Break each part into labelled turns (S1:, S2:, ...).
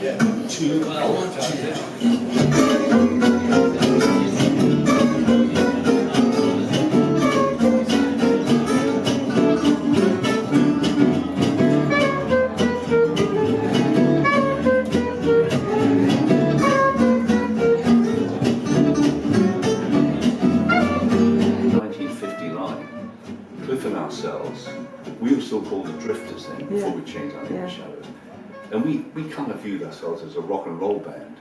S1: 2, 1959, Cliff and ourselves, we were still called the Drifters then, before we changed our name to Shadows. And we kind of viewed ourselves as a rock and roll band.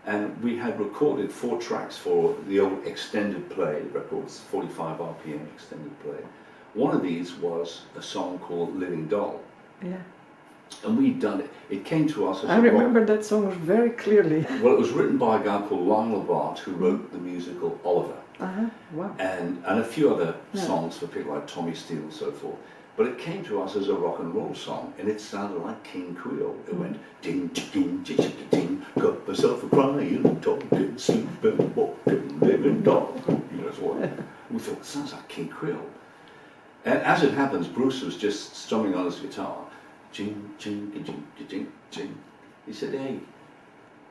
S1: And we had recorded 4 tracks for the old extended play records, 45 RPM extended play. One of these was a song called Living Doll.
S2: Yeah.
S1: And we'd done it. It came to us as
S2: I remember that song very clearly.
S1: Well, it was written by a guy called Lionel Bart, who wrote the musical Oliver.
S2: Wow.
S1: And a few other songs for people like Tommy Steele and so forth. But it came to us as a rock and roll song, and it sounded like King Creole. It went ding, ding, ding, ding, ding, got myself a crying, talking, sleeping, walking, living doll. You know, so we thought, it sounds like King Creole. And as it happens, Bruce was just strumming on his guitar. Jing, jing, jing, jing, jing. He said, hey,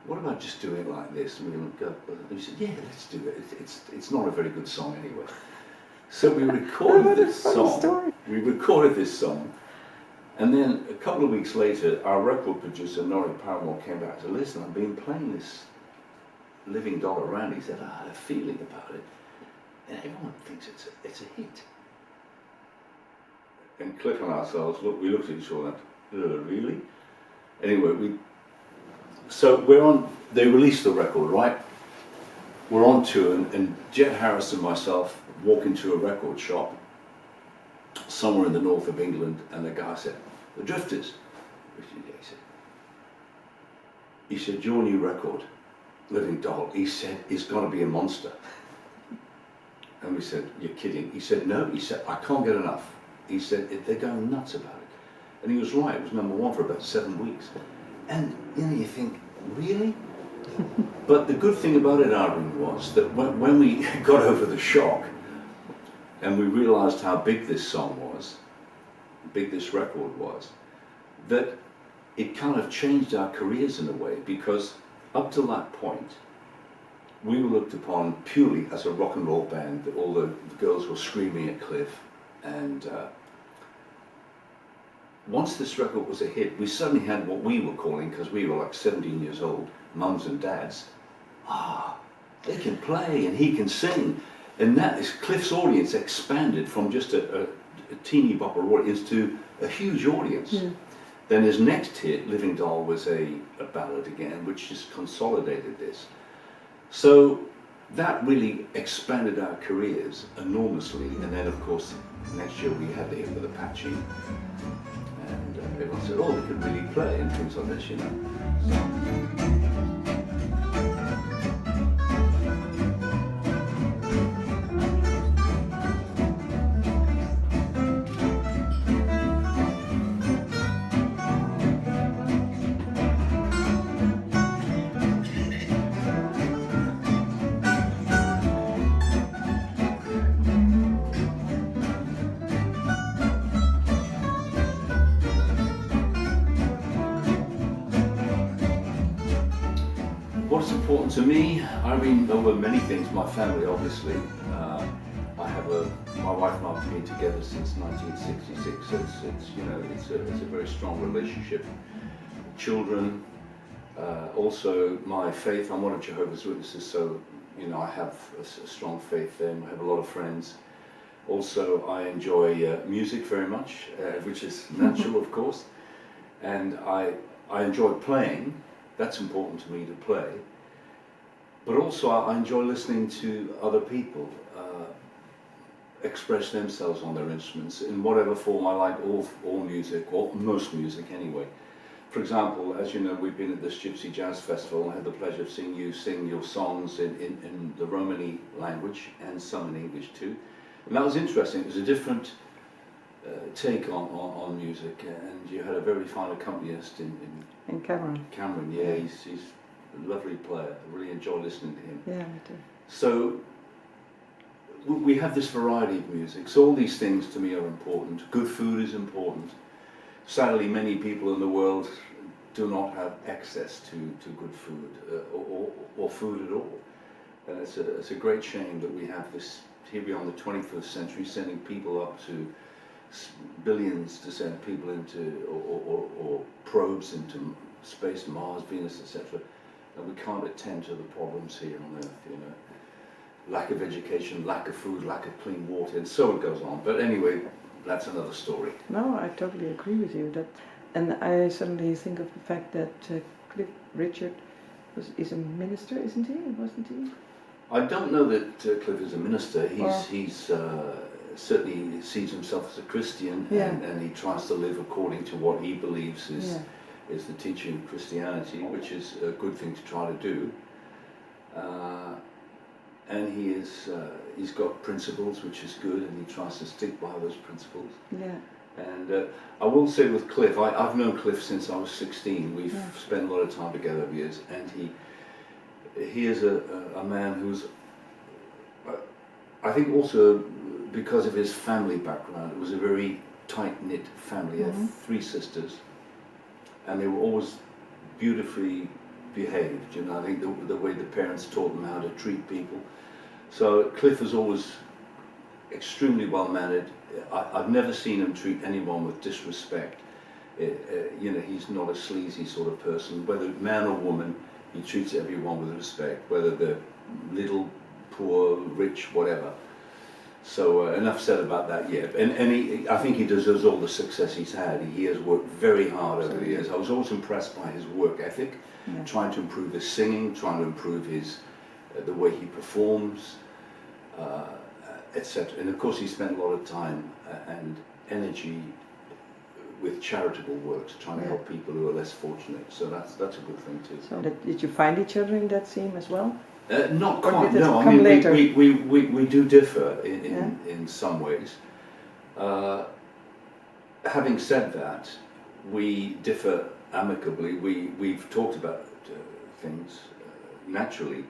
S1: what about just doing it like this? And we went, go. And he said, yeah, let's do it. It's not a very good song anyway. So we recorded this song. We recorded this song, and then a couple of weeks later, our record producer, Norrie Paramore, came back and said, listen, I've been playing this Living Doll around. He said, I had a feeling about it, and everyone thinks it's a hit. And Cliff and ourselves, we looked at each other and went, really? Anyway, so we're on, they released the record, right? We're on tour, and Jet Harris and myself walk into a record shop somewhere in the north of England, and the guy said, the Drifters. He said, your new record, Living Doll, he said, it's got to be a monster. And we said, you're kidding. He said, no, he said, I can't get enough. He said, they're going nuts about it. And he was right, it was #1 for about 7 weeks. And you think, really? But the good thing about it, Irene, was that when we got over the shock, and we realized how big this song was, big this record was, that it kind of changed our careers in a way, because up to that point, we were looked upon purely as a rock and roll band. All the girls were screaming at Cliff, and once this record was a hit, we suddenly had what we were calling, because we were like 17 years old, mums and dads, they can play and he can sing. And that is, Cliff's audience expanded from just a teeny bopper audience to a huge audience. Yeah. Then his next hit, Living Doll, was a ballad again, which just consolidated this. So that really expanded our careers enormously. And then, of course, next year we had the hit with Apache. And everyone said, oh, they could really play and things like this, you know. So. What's important to me, Irene, over many things, my family obviously. I have my wife and I have been together since 1966, so it's a very strong relationship. Children, also my faith, I'm one of Jehovah's Witnesses, so I have a strong faith there, and I have a lot of friends. Also, I enjoy music very much, which is natural, of course, and I enjoy playing. That's important to me, to play. But also I enjoy listening to other people express themselves on their instruments in whatever form. I like all music, or most music anyway. For example, as you know, we've been at this Gypsy Jazz Festival, and I had the pleasure of seeing you sing your songs in the Romani language and some in English too. And that was interesting. It was a different take on music, and you had a very fine accompanist in
S2: Cameron.
S1: Cameron, yeah, he's a lovely player. I really enjoy listening to him.
S2: Yeah, me too.
S1: So we have this variety of music. So all these things to me are important. Good food is important. Sadly, many people in the world do not have access to good food or food at all. And it's a great shame that we have this, here we are in the 21st century, sending people up to billions to send people into, or probes into space, Mars, Venus, etc. And we can't attend to the problems here on Earth, you know. Lack of education, lack of food, lack of clean water, and so it goes on. But anyway, that's another story.
S2: No, I totally agree with you. And I suddenly think of the fact that Cliff Richard is a minister, isn't he? Wasn't he?
S1: I don't know that Cliff is a minister. He's certainly sees himself as a Christian, and he tries to live according to what he believes is the teaching of Christianity, which is a good thing to try to do. And he's got principles, which is good, and he tries to stick by those principles. Yeah. And I will say with Cliff, I've known Cliff since I was 16. We've spent a lot of time together over years, and he is a man who's, I think also because of his family background, it was a very tight-knit family. He had 3 sisters, and they were always beautifully behaved, you know. I think the way the parents taught them how to treat people. So Cliff was always extremely well-mannered. I've never seen him treat anyone with disrespect. You know, he's not a sleazy sort of person. Whether man or woman, he treats everyone with respect, whether they're little, poor, rich, whatever. So enough said about that yet. And I think he deserves all the success he's had. He has worked very hard over the years. I was always impressed by his work ethic, trying to improve his singing, trying to improve his the way he performs, etc. And of course he spent a lot of time and energy with charitable works, trying to help people who are less fortunate. So that's a good thing too.
S2: So did you find each other in that scene as well?
S1: Not quite. No, I mean we do differ in some ways. Having said that, we differ amicably. We've talked about things naturally,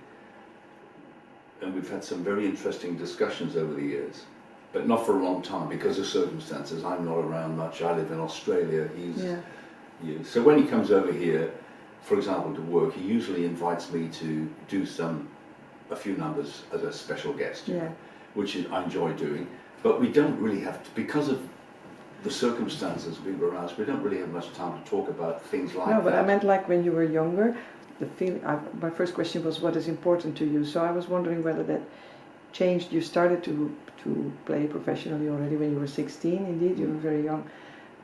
S1: and we've had some very interesting discussions over the years, but not for a long time because of circumstances. I'm not around much. I live in Australia. So when he comes over here, for example, to work, he usually invites me to do a few numbers as a special guest, which I enjoy doing. But we don't really have to, because of the circumstances we were around, we don't really have much time to talk about things like that.
S2: No, but I meant like when you were younger, my first question was what is important to you. So I was wondering whether that changed. You started to play professionally already when you were 16, indeed, you were very young.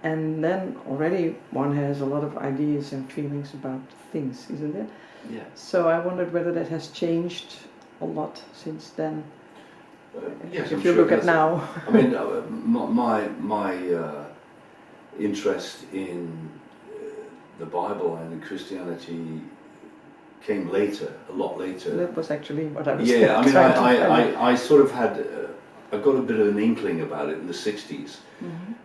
S2: And then already one has a lot of ideas and feelings about things, isn't it?
S1: Yeah.
S2: So I wondered whether that has changed a lot since then.
S1: Yes,
S2: if you look at now.
S1: I mean, my interest in the Bible and in Christianity came later, a lot later.
S2: That was actually what I was
S1: I sort of had, I got a bit of an inkling about it in the 60s,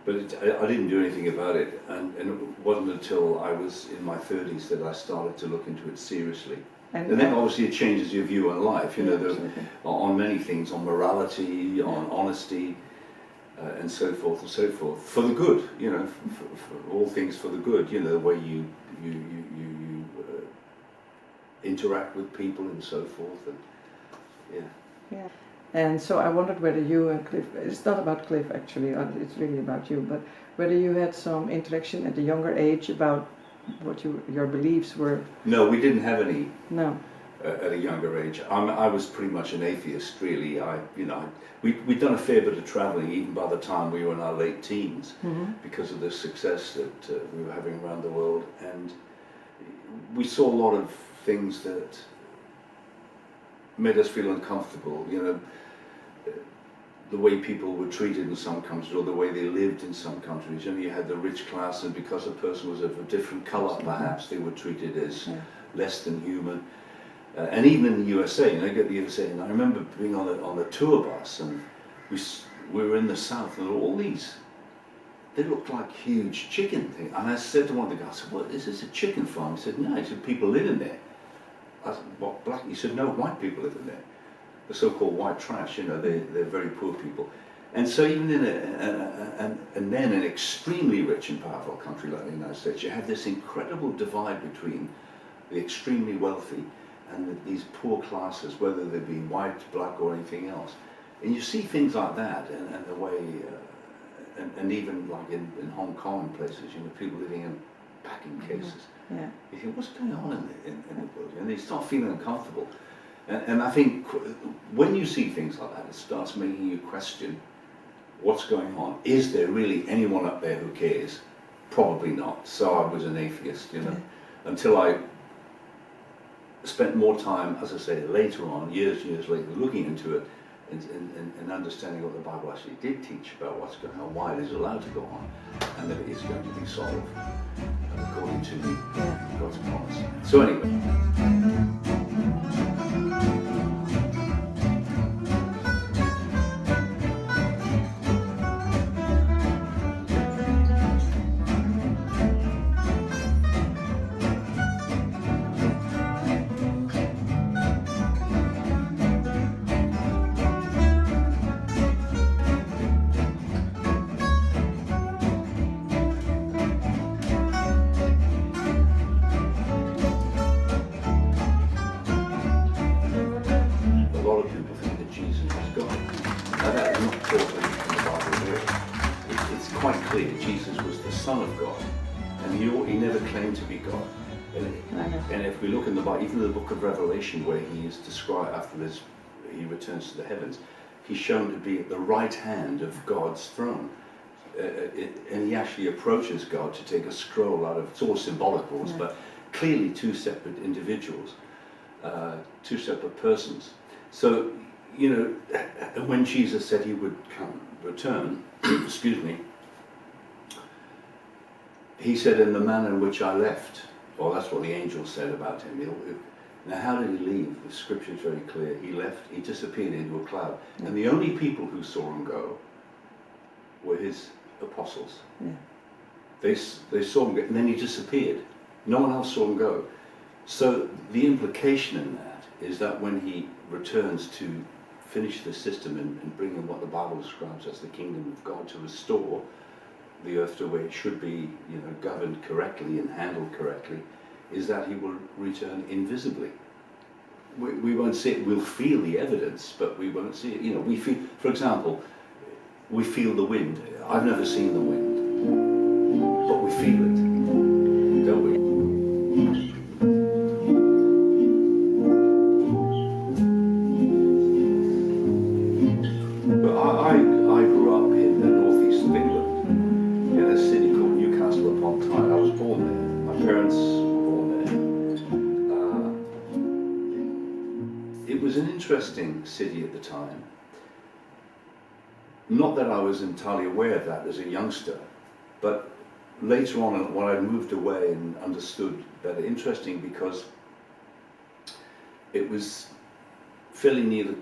S1: but I didn't do anything about it, and it wasn't until I was in my 30s that I started to look into it seriously. And then obviously it changes your view on life, you know, on many things, on morality, on honesty, and so forth and so forth, for the good, you know, for all things for the good, you know, the way you interact with people and so forth, and
S2: yeah. And so I wondered whether you and Cliff, it's not about Cliff actually, it's really about you, but whether you had some interaction at a younger age about what your beliefs were. No,
S1: we didn't have any.
S2: No.
S1: At a younger age. I was pretty much an atheist, really. We'd done a fair bit of travelling even by the time we were in our late teens, because of the success that we were having around the world, and we saw a lot of things that made us feel uncomfortable. You know, the way people were treated in some countries, or the way they lived in some countries. You know, you had the rich class, and because a person was of a different colour, perhaps they were treated as less than human. And even in the USA, you know, you get the USA, and I remember being on a tour bus, and we were in the South, and all these, they looked like huge chicken things. And I said to one of the guys, "What is this, a chicken farm?" He said, "No." He said, "People live in there." I said, "What, black?" He said, "No, white people live in there. The so-called white trash, you know, they're very poor people." And so even in and then an extremely rich and powerful country like the United States, you have this incredible divide between the extremely wealthy and these poor classes, whether they be white, black, or anything else. And you see things like that, and the way, and even like in Hong Kong and places, you know, people living in packing cases.
S2: Yeah.
S1: You think, what's going on in the world? And they start feeling uncomfortable. And I think when you see things like that, it starts making you question what's going on. Is there really anyone up there who cares? Probably not. So I was an atheist, you know, until I spent more time, as I say, later on, years later, looking into it and understanding what the Bible actually did teach about what's going on, why it is allowed to go on, and that it is going to be solved according to God's promise. So anyway. To be God, and if we look in the Bible, even the book of Revelation, where he is described after this, he returns to the heavens, he's shown to be at the right hand of God's throne, and he actually approaches God to take a scroll out of, it's all symbolic, but clearly two separate individuals, two separate persons. So, you know, when Jesus said he would return, excuse me, he said, in the manner in which I left, or that's what the angel said about him. Now, how did he leave? The scripture is very clear. He left, he disappeared into a cloud. And the only people who saw him go were his apostles. They saw him go, and then he disappeared. No one else saw him go. So the implication in that is that when he returns to finish the system and bring in what the Bible describes as the kingdom of God, to restore the earth to where it should be, you know, governed correctly and handled correctly, is that he will return invisibly. We won't see it. We'll feel the evidence, but we won't see it. You know, we feel, for example, we feel the wind. I've never seen the wind, but we feel it, don't we? But I grew up in the northeast of England, in a city called Newcastle upon Tyne. I was born there. My parents were born there. It was an interesting city at the time. Not that I was entirely aware of that as a youngster, but later on when I moved away and understood better, interesting because it was fairly near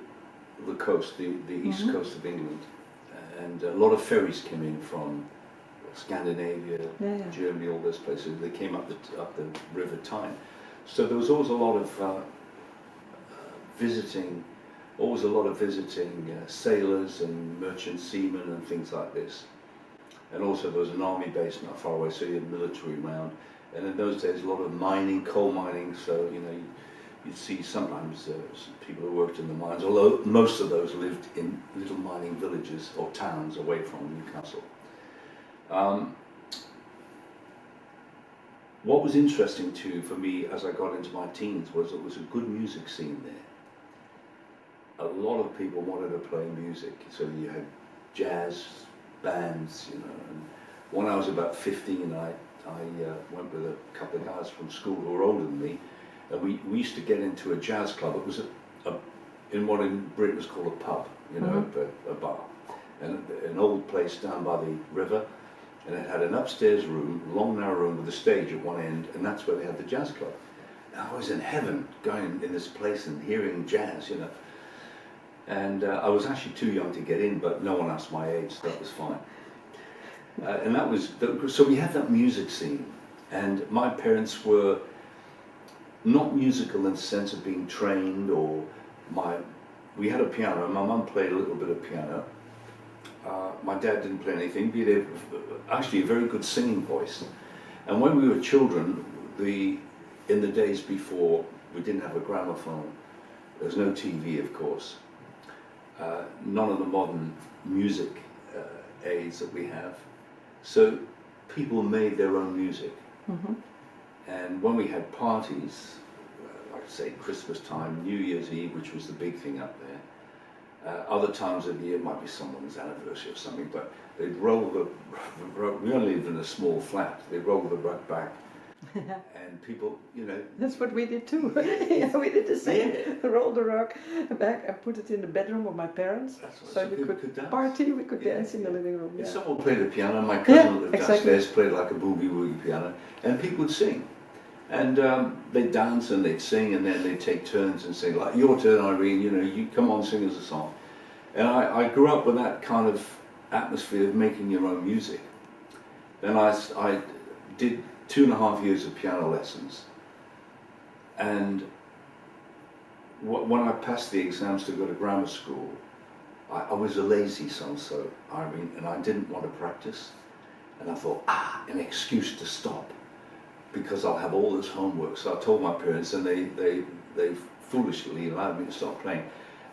S1: the coast, the east coast of England, and a lot of ferries came in from Scandinavia, Germany, all those places. They came up the River Tyne. So there was always a lot of visiting sailors and merchant seamen and things like this. And also there was an army base not far away, so you had military around. And in those days, a lot of mining, coal mining, so, you know, you'd see sometimes people who worked in the mines, although most of those lived in little mining villages or towns away from Newcastle. What was interesting too for me as I got into my teens was it was a good music scene there. A lot of people wanted to play music, so you had jazz bands, you know. And when I was about 15, I went with a couple of guys from school who were older than me, and we used to get into a jazz club. It was in what in Britain was called a pub, you know, a bar, and an old place down by the river. And it had an upstairs room, long narrow room with a stage at one end, and that's where they had the jazz club. And I was in heaven going in this place and hearing jazz, you know. And I was actually too young to get in, but no one asked my age, so that was fine. And that was, so we had that music scene, and my parents were not musical in the sense of being trained, or we had a piano, and my mum played a little bit of piano, my dad didn't play anything, but he had actually a very good singing voice. And when we were children, in the days before, we didn't have a gramophone. There was no TV, of course. None of the modern music aids that we have. So people made their own music.
S2: Mm-hmm.
S1: And when we had parties, like say Christmas time, New Year's Eve, which was the big thing up there, other times of the year, it might be someone's anniversary or something, but they'd roll we only lived in a small flat, they'd roll the rug back, and people, you know...
S2: That's what we did too. Yeah, we did the same.
S1: Yeah.
S2: Roll the rug back and put it in the bedroom of my parents, so we could
S1: dance.
S2: Party, we could dance in the living room.
S1: If
S2: Yeah.
S1: someone played the piano, my cousin lived
S2: exactly.
S1: downstairs, played like a boogie-woogie piano, and people would sing. And they'd dance and they'd sing, and then they'd take turns and sing, like, your turn, Irene, you know, you come on, sing us a song. And I grew up with that kind of atmosphere of making your own music. Then I did 2.5 years of piano lessons. And when I passed the exams to go to grammar school, I was a lazy son, so Irene, and I didn't want to practice. And I thought, an excuse to stop, because I'll have all this homework. So I told my parents, and they foolishly allowed me to stop playing.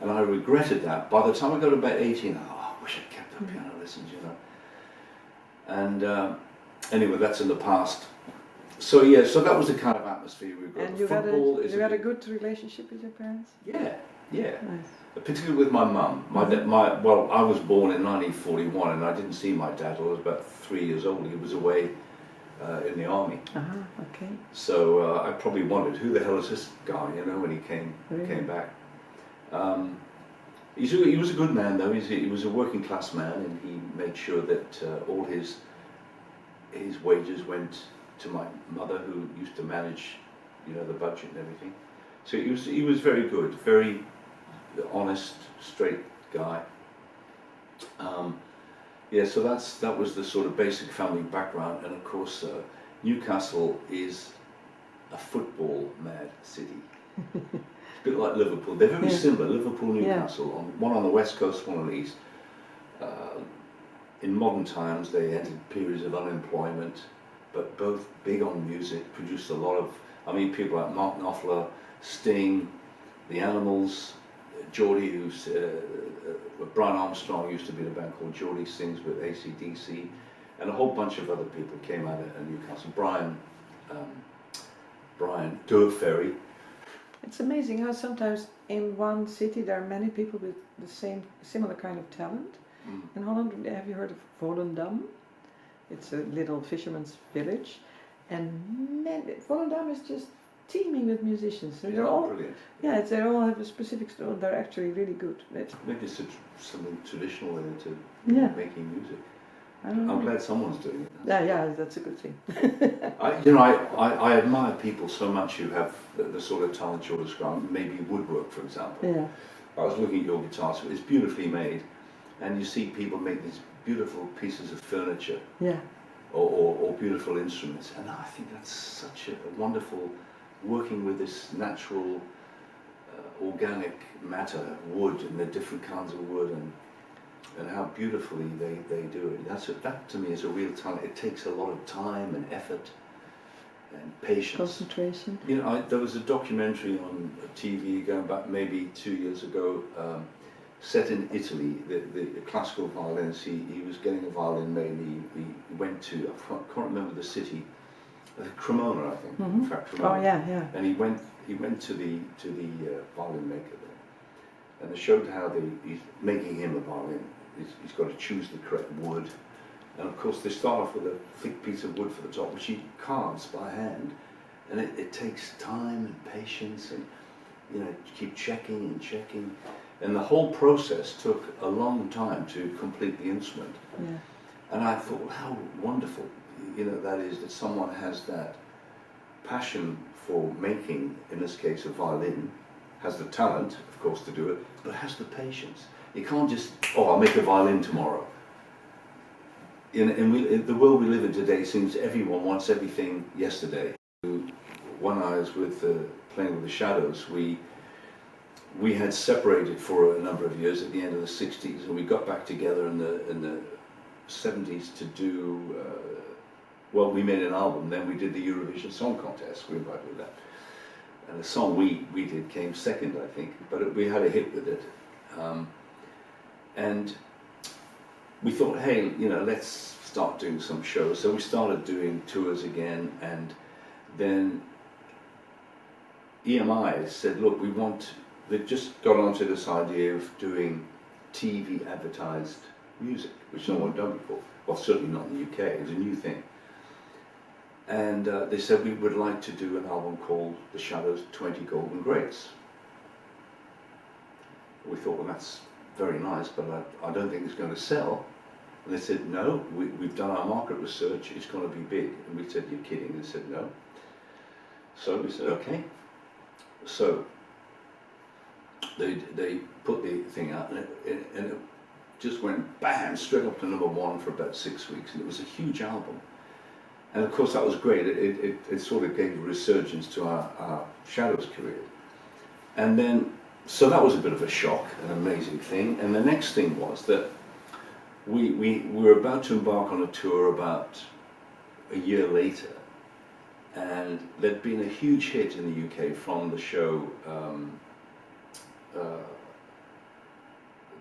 S1: And I regretted that. By the time I got about 18, I wish I'd kept up piano lessons, you know. And anyway, that's in the past. So yeah, so that was the kind of atmosphere we got.
S2: And you had a good relationship with your parents?
S1: Yeah, yeah.
S2: Nice.
S1: Particularly with my mum. Well, I was born in 1941, and I didn't see my dad till I was about 3 years old. He was away in the army.
S2: Okay.
S1: So I probably wondered, who the hell is this guy, you know, when he came back. He was a good man, though. He was a working class man, and he made sure that all his wages went to my mother, who used to manage, you know, the budget and everything. So he was very good, very honest, straight guy. Yeah, so that was the sort of basic family background, and of course Newcastle is a football mad city. It's a bit like Liverpool. They're very similar, Liverpool, Newcastle, one on the west coast, one on the east. In modern times they entered periods of unemployment, but both big on music, produced a lot of, I mean, people like Mark Knopfler, Sting, The Animals, Geordie, who's Brian Armstrong used to be in a band called Geordie Sings with AC/DC, and a whole bunch of other people came out of Newcastle. Brian Ferry.
S2: It's amazing how sometimes in one city there are many people with the similar kind of talent. In Holland, have you heard of Volendam? It's a little fisherman's village, and Volendam is just teeming with musicians. And they're all brilliant. Yeah, they all have a specific style. They're actually really good.
S1: Maybe it's something traditional in it to making music.
S2: I'm
S1: glad someone's doing it.
S2: Yeah, that's a good thing.
S1: I admire people so much who have the sort of talent you're describing. Maybe woodwork, for example.
S2: Yeah.
S1: I was looking at your guitar, so it's beautifully made, and you see people make these beautiful pieces of furniture.
S2: Yeah.
S1: Or beautiful instruments, and I think that's such a wonderful, working with this natural, organic matter, wood, and the different kinds of wood, and how beautifully they do it. That to me is a real talent. It takes a lot of time and effort and patience.
S2: Concentration.
S1: You know, there was a documentary on TV going back maybe 2 years ago, set in Italy. The classical violinist, he was getting a violin made, and he went to, I can't remember the city, Cremona, I think. In fact, Cremona.
S2: Oh yeah.
S1: And he went to the violin maker there, and they showed how he's making him a violin. He's got to choose the correct wood, and of course they start off with a thick piece of wood for the top, which he carves by hand, and it takes time and patience, and you know, keep checking, and the whole process took a long time to complete the instrument.
S2: Yeah.
S1: And I thought, how wonderful, you know, that is, that someone has that passion for making, in this case, a violin, has the talent, of course, to do it, but has the patience. You can't just, I'll make a violin tomorrow. In the world we live in today, it seems everyone wants everything yesterday. When I was playing with the Shadows, we had separated for a number of years at the end of the 60s, and we got back together in the 70s to do, well, we made an album, then we did the Eurovision Song Contest, we were invited to that. And the song we did came second, I think, but we had a hit with it. And we thought, hey, you know, let's start doing some shows. So we started doing tours again, and then EMI said, look, they've just got onto this idea of doing TV advertised music, which no one had done before. Well, certainly not in the UK, it was a new thing. And they said we would like to do an album called The Shadows 20 Golden Greats. We thought, well, that's very nice, but I don't think it's going to sell. And they said, no, we've done our market research, it's going to be big. And we said, you're kidding? And they said, no. So we said, okay. So they put the thing out, and it just went bam, straight up to #1 for about 6 weeks, and it was a huge album. And of course that was great. It sort of gave a resurgence to our Shadows career. And then, so that was a bit of a shock, an amazing thing. And the next thing was that we were about to embark on a tour about a year later, and there'd been a huge hit in the UK from the show.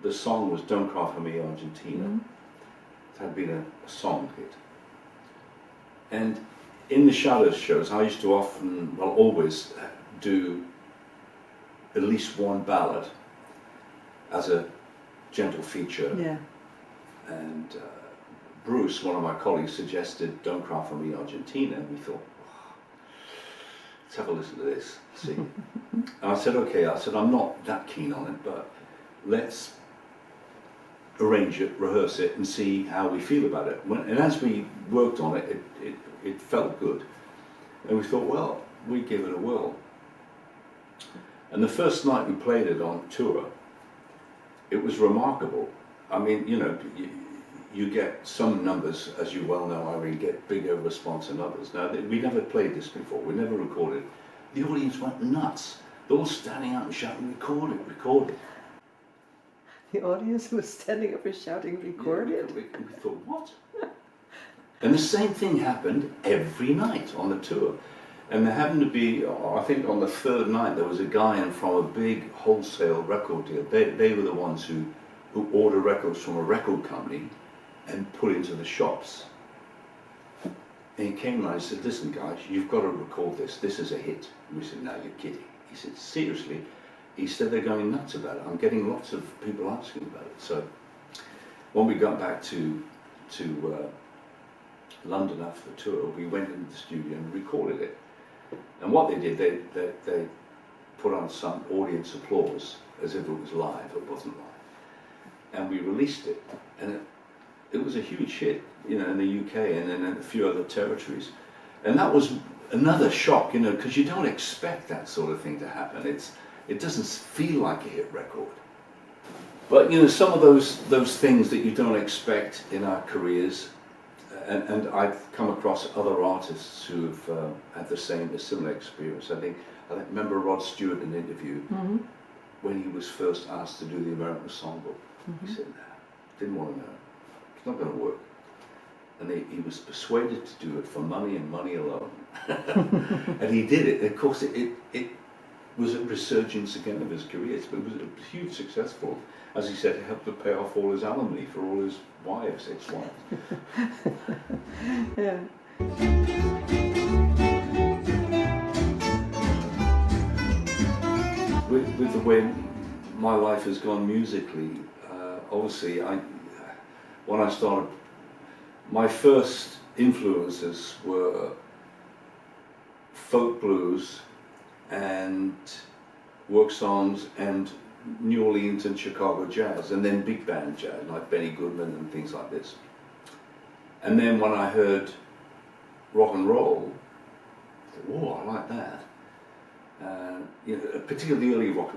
S1: The song was Don't Cry For Me, Argentina. Mm-hmm. It had been a song hit. And in the Shadows shows, I used to often, well, always do at least one ballad as a gentle feature.
S2: Yeah.
S1: And Bruce, one of my colleagues, suggested Don't Cry For Me, Argentina, and we thought, oh, let's have a listen to this, see. And I said, okay, I'm not that keen on it, but let's arrange it, rehearse it, and see how we feel about it. And as we worked on it, it felt good. And we thought, well, we give it a whirl. And the first night we played it on tour, it was remarkable. I mean, you know, you get some numbers, as you well know, Irene, get bigger response than others. Now, we never played this before, we never recorded. The audience went nuts. They're all standing out and shouting, record it, record it.
S2: The audience was standing up and shouting, record it?
S1: We thought, what? And the same thing happened every night on the tour. And there happened to be, I think on the third night, there was a guy in from a big wholesale record deal. They were the ones who order records from a record company and put into the shops. And he came and I said, listen guys, you've got to record this. This is a hit. And we said, no, you're kidding. He said, seriously? He said, they're going nuts about it. I'm getting lots of people asking about it. So when we got back to London after the tour, we went into the studio and recorded it. And what they did, they put on some audience applause as if it was live. It wasn't live. And we released it. And it was a huge hit, you know, in the UK and in a few other territories. And that was another shock, you know, because you don't expect that sort of thing to happen. It doesn't feel like a hit record. But, you know, some of those things that you don't expect in our careers, and I've come across other artists who have had a similar experience. I remember Rod Stewart in an interview when he was first asked to do the American Songbook. He said, nah, didn't want to know. It's not going to work. And he was persuaded to do it for money and money alone. And he did it. Of course, it was a resurgence again of his career. But it was a huge successful. As he said, it helped to pay off all his alimony for all his wives, ex-wives.
S2: Yeah.
S1: With the way my life has gone musically, obviously, when I started, my first influences were folk blues and work songs and New Orleans and Chicago jazz, and then big band jazz like Benny Goodman and things like this. And then when I heard rock and roll, I thought, whoa, I like that. You know, particularly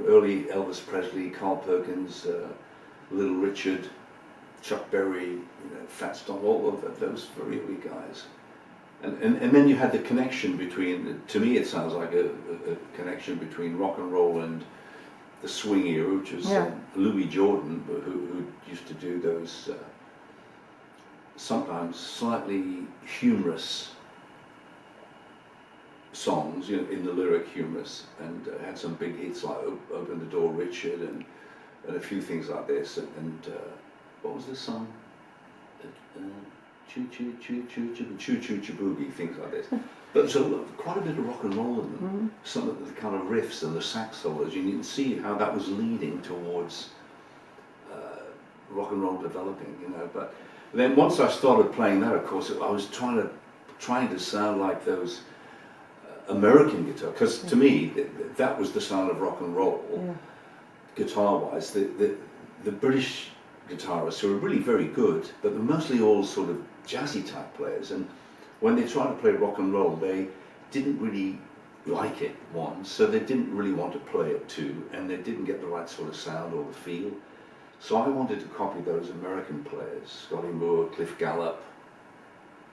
S1: early Elvis Presley, Carl Perkins, Little Richard, Chuck Berry, you know, Fats Domino, all of those very early guys. And then you had the connection between, to me it sounds like a connection between rock and roll and the swing era, which was Louis Jordan, who used to do those sometimes slightly humorous songs, in the lyric humorous, and had some big hits like Open the Door Richard and a few things like this, and what was the song? Choo choo choo choo choo choo choo choo boogie, things like this. But so quite a bit of rock and roll in them. Some of the kind of riffs and the sax solos, and you can see how that was leading towards rock and roll developing, But then once I started playing that, of course, I was trying to sound like those American guitar, because to me that was the sound of rock and roll, guitar-wise. The British guitarists who are really very good, but they're mostly all sort of jazzy type players, and when they tried to play rock and roll, they didn't really like it, one, so they didn't really want to play it, two, and they didn't get the right sort of sound or the feel. So I wanted to copy those American players, Scotty Moore, Cliff Gallup,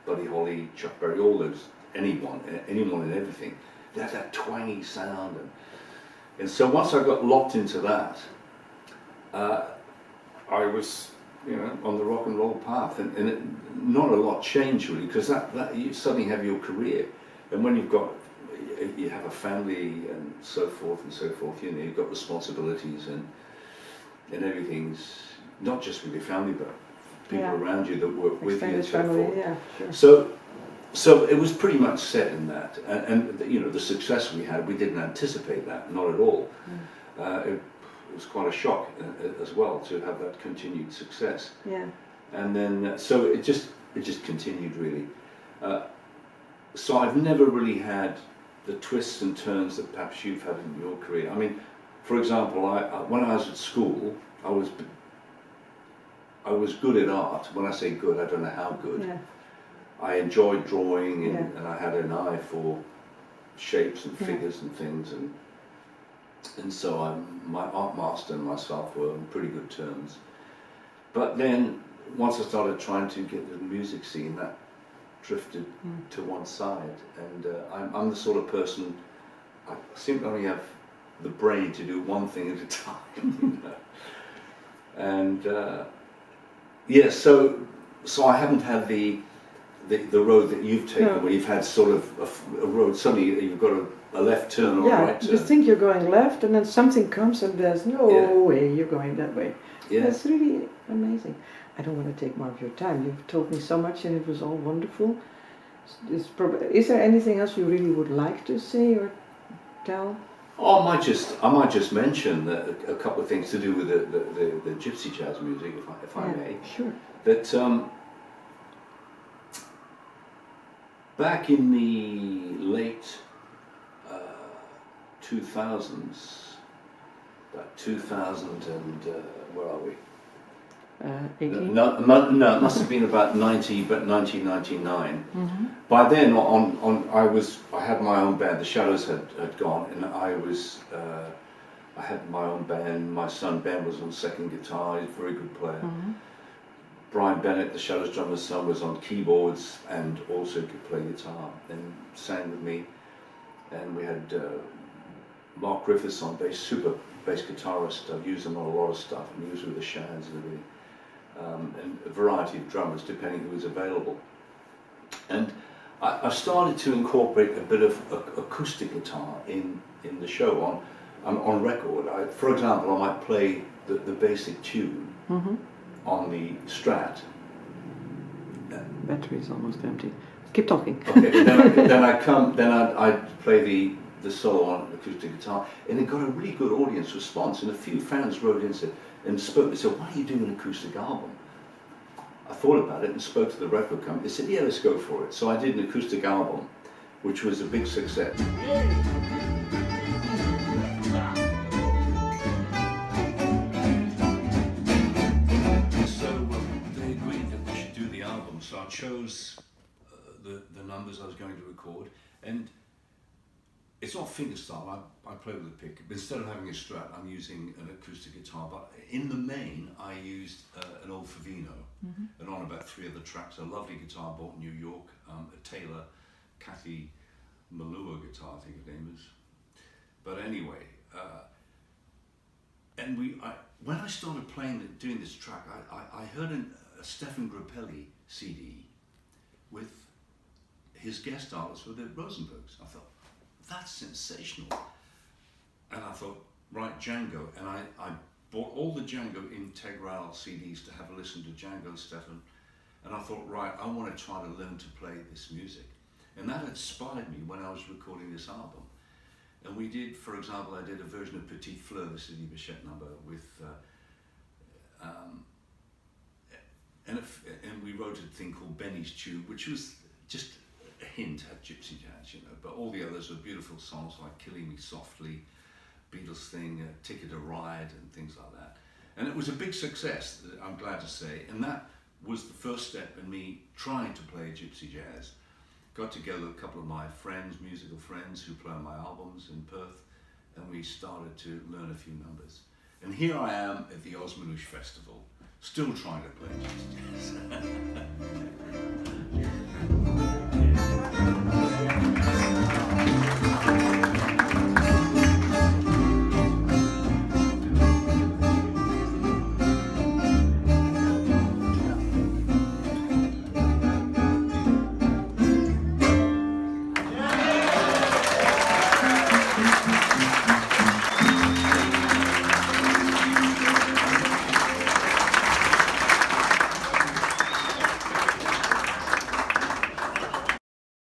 S1: Buddy Holly, Chuck Berry, all those, anyone and everything. They had that twangy sound, and so once I got locked into that, I was, on the rock and roll path, and not a lot changed really, because that you suddenly have your career, and when you have a family and so forth, you've got responsibilities and everything's not just with your family, but people around you that work with you and so forth. So it was pretty much set in that, and the success we had, we didn't anticipate that, not at all. It was quite a shock as well to have that continued success. And then so it just continued really. So I've never really had the twists and turns that perhaps you've had in your career. I mean, for example, when I was at school, I was good at art. When I say good, I don't know how good. I enjoyed drawing, and I had an eye for shapes and figures and things, and so my art master and myself were on pretty good terms. But then once I started trying to get the music scene, that drifted to one side, and I'm the sort of person, I seem to only have the brain to do one thing at a time. And so I haven't had the road that you've taken, where you've had sort of a road, suddenly you've got a left turn or a right turn.
S2: You think you're going left, and then something comes and there's no way you're going that way. That's really amazing. I don't want to take more of your time. You've told me so much and it was all wonderful. Is there anything else you really would like to say or tell?
S1: Oh, I might just mention a couple of things to do with the gypsy jazz music, if I may.
S2: Sure.
S1: That back in the late 2000s, about 2000 and where are we?
S2: 18?
S1: No, it must have been about 1999. By then, I had my own band. The Shadows had gone, and I had my own band. My son Ben was on second guitar. He's a very good player. Brian Bennett, the Shadows drummer's son, was on keyboards and also could play guitar and sang with me. And we had Mark Griffiths on bass, super bass guitarist. I've used him on a lot of stuff, and used with the Shads and everything. And a variety of drummers depending who was available. And I started to incorporate a bit of acoustic guitar in the show on record. For example, I might play the basic tune on the Strat.
S2: Battery's almost empty. Keep talking.
S1: Okay, then I'd play the solo on acoustic guitar, and it got a really good audience response, and a few fans wrote in and spoke. They said, "Why are you doing an acoustic album?" I thought about it and spoke to the record company. They said, "Yeah, let's go for it." So I did an acoustic album, which was a big success. So they agreed that we should do the album. So I chose the numbers I was going to record, and it's not fingerstyle. I play with a pick. Instead of having a Strat, I'm using an acoustic guitar. But in the main, I used an old Favino, and on about 3 other tracks, a lovely guitar bought in New York, a Taylor Cathy Malua guitar, I think her name is. But anyway, and when I started doing this track, I heard a Stefan Grappelli CD with his guest artists were the Rosenbergs. I thought, that's sensational. And I thought, right, Django. And I bought all the Django Integral CDs to have a listen to Django and Stefan. And I thought, right, I want to try to learn to play this music. And that inspired me when I was recording this album. And we did, for example, I did a version of Petite Fleur, the Sidney Bechet number, with, and we wrote a thing called Benny's Tube, which was just a hint at gypsy jazz, you know. But all the others were beautiful songs like Killing Me Softly, Beatles thing, Ticket to Ride, and things like that. And it was a big success, I'm glad to say. And that was the first step in me trying to play gypsy jazz. Got together with a couple of my friends, musical friends, who play on my albums in Perth, and we started to learn a few numbers. And here I am at the Osmanouche Festival, still trying to play gypsy jazz.